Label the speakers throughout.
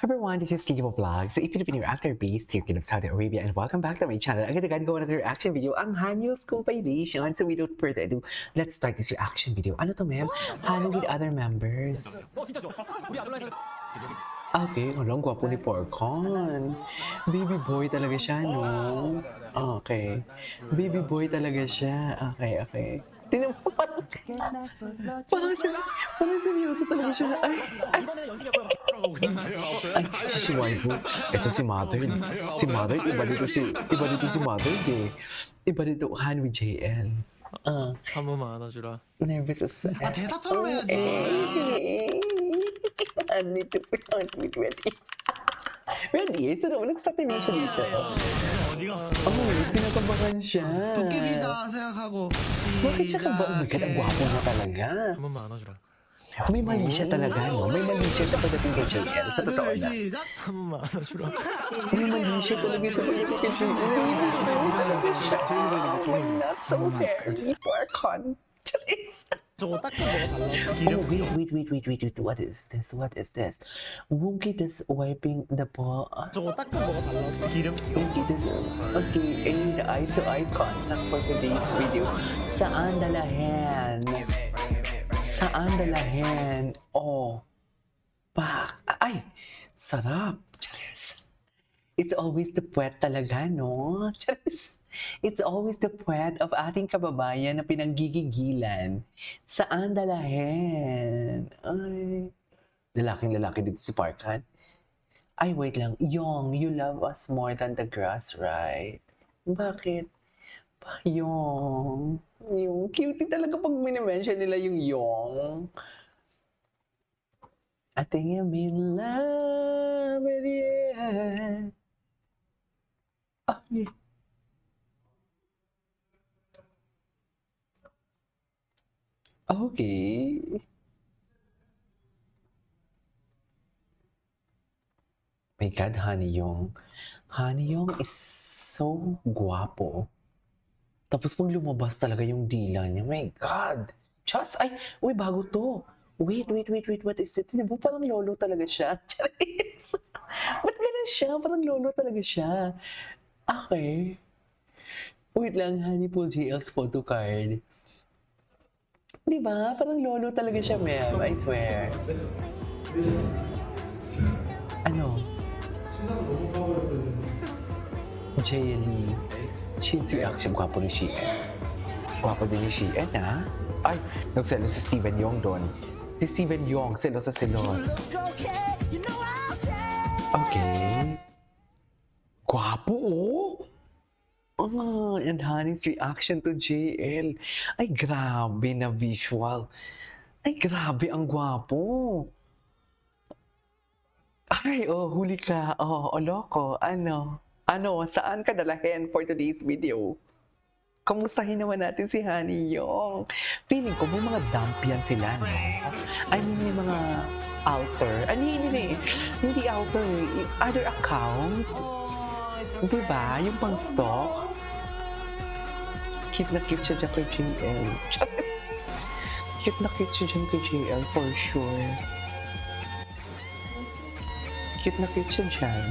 Speaker 1: Hi everyone, this is Kiko Vlog. So if you're Filipino actor based here in Saudi Arabia and welcome back to my channel. Agad-agad gawa natin reaction video ang Hanyul's compilation. So without further ado, let's start this reaction video. Ano to ma'am? Hanyul with other members. Okay, ang gwapo ni Porcon. Baby boy talaga siya, no? Okay. Baby boy talaga siya. Okay. Tingnan mo, parang seryoso talaga siya. Ay, si Waifu. Ito si Mother. Si Mother, iba dito si Mother eh. Iba dito Han with JL.
Speaker 2: 한 번만 안아주라.
Speaker 1: Nervous as
Speaker 3: 아 대사 털어봐야지.
Speaker 1: I need to put on with red ears. Red ears? Ano? Nag-starting siya dito.
Speaker 3: 어디 갔어?
Speaker 1: Pinakabakan siya.
Speaker 3: 도깨비다 생각하고
Speaker 1: Bakit siya ka ba? Oh my God, ang gwapo na talaga.
Speaker 2: 한 번만 안아주라.
Speaker 1: May mali siya talaga, no? May mali siya pagdating kay JL. Sa totoo na.
Speaker 3: 시작.
Speaker 2: 한 번만 안아주라.
Speaker 1: May mali siya talaga sa pagdating kay JL. Talaga siya. Why not so hairy? Porcon. Charis.
Speaker 3: 저거 닦은 거가 달라.
Speaker 1: Oh, wait. What is this? Wonky is wiping the ball.
Speaker 3: 저거 닦은 거가 달라.
Speaker 2: 기름.
Speaker 1: Wonky is... Okay, I need eye-to-eye contact for today's video. Saan dalahin? Oh. Pak. Ay! Sarap. Charis. It's always the puwet talaga, no? Charis. It's always the puwet of ating kababayan na pinanggigigilan. Saan dalahin? Ay. Lalaking-lalaki dito si Parkan. Ay, wait lang. Yong, you love us more than the grass, right? Bakit? Yung cutie talaga pag minimension nila yung Yong. I think I'm in love with you. Ay. Okay. My God, Honey Yong is so guwapo. Tapos pag lumabas talaga yung dila niya, my God! Just, uy, bago to. Wait, what is this? Di ba parang lolo talaga siya? Charis! Ba't ganun siya? Parang lolo talaga siya. Okay. Wait lang, Honey Paul JL's photo card. Di ba? Parang lolo talaga siya, ma'am. I swear. Ano? JLE. She's reaction. Gwapo ni Sheehan. Gwapo din ni Sheehan, ha? Ay, nagselos si Steven Yeong doon. Si Steven Yeong, selos sa selos. Okay. Gwapo, oh! And Honey's reaction to JL. Ay, grabe na visual. Ay, grabe ang gwapo. Ay, huli ka. Loko. Ano, saan ka dalahin for today's video? Kamustahin naman natin si Honey Yong. Feeling ko may mga dump yan sila, no? I mean, may mga alter. Hindi alter. Other account. Diba? Yung pang stock. Cute na cute siya dyan kay JL. Charis! Cute na cute siya dyan kay JL for sure. Cute na cute siya dyan.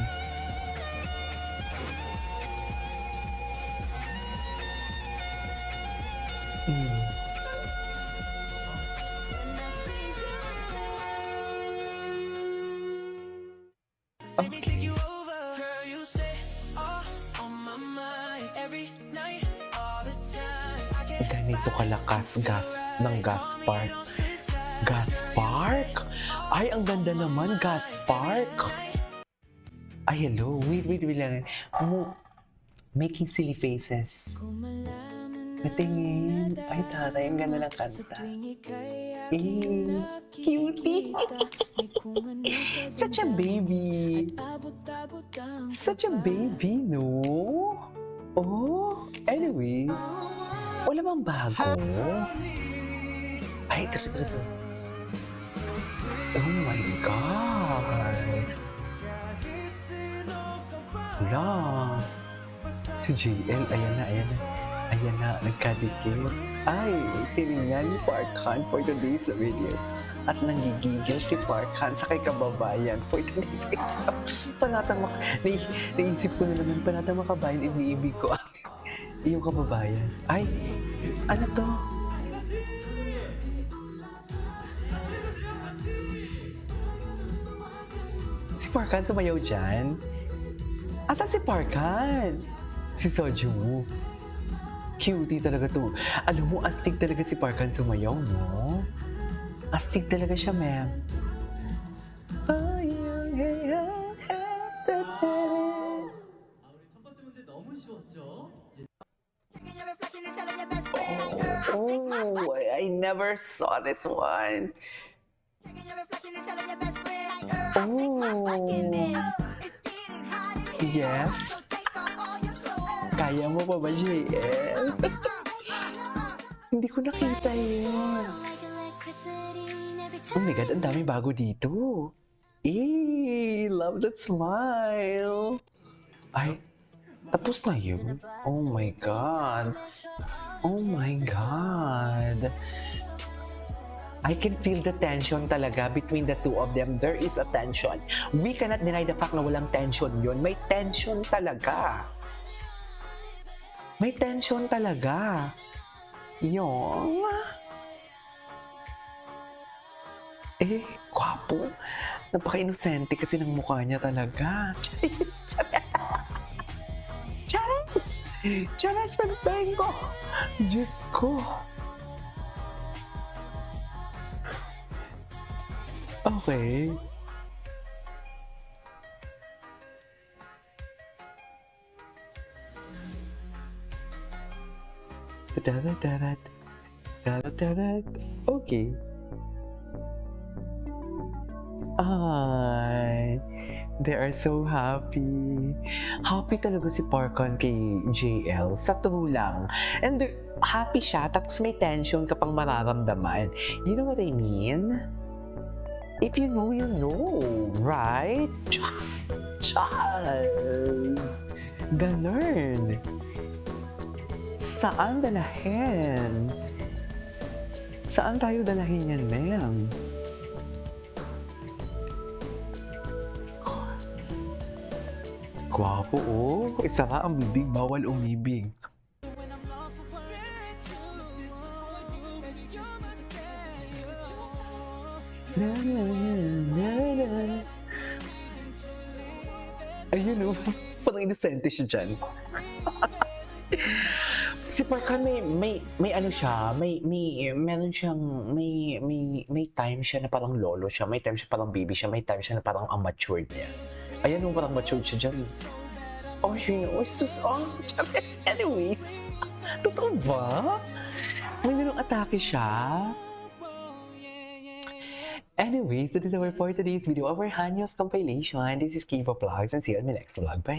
Speaker 1: Okay. Ganito kalakas ng gas park. Gas park? Ay, ang ganda naman, gas park. Ay, hello. Wait lang. Making silly faces. Natingin. Ay, tatay, ang ganda ng kanta. Cutie. Such a baby. Such a baby, no? Oh, anyways. Wala bang bago? Ay, ito. Oh my God. Wala. Si JL, ayan na. Ayan na, nagkadikit. Ay, tinignan ni Parkan for today's video. At nanggigigil si Parkan sa kay kababayan for today's video. Naisip ko na naman, panatang makabayan, iniibig ko ang iyong kababayan. Ay, ano to? Si Parkan sumayaw dyan? Asa si Parkan? Si Soju. Cutie talaga to. Alam mo, astig talaga si Parkan sumayaw, no? Astig talaga siya, ma'am. Oh, I never saw this one. Oh. Yes. Kaya mo pa ba, JL? Hindi ko nakita yun. Oh my God, ang dami bago dito. Love that smile. Ay, tapos na yun? Oh my God. Oh my God. I can feel the tension talaga between the two of them. There is a tension. We cannot deny the fact na walang tension yun. May tension talaga. May tension talaga. Yung... Gwapo. Napaka-inosente kasi ng mukha niya talaga. Charis! Charis! Charis Pempengo! Diyos ko! Okay. Okay. Ay, they are so happy. Happy talaga si Parkan kay JL. Sa true lang. And happy siya, tapos may tension ka pang mararamdaman. You know what I mean? If you know, you know. Right? Charles! Ganun. Saan dalahin? Saan tayo dalahin yan, ma'am? Gwapo, oh. Isara ang bibig, bawal umibig. Na, na, na, na. Ayun, oh. Parang inosente siya dyan. Si Parkan may ano siya, meron siyang, may time siya na parang lolo siya, may time siya parang baby siya, may time siya na parang ang matured niya. Ayan mo, parang matured siya dyan. Oh, you know, sus, oh, Charis, anyways. Totoo ba? May nilong atake siya? Anyways, that is our for today's video of our Hanyo's compilation. This is Kiva Vlogs and see you on my next vlog. Bye!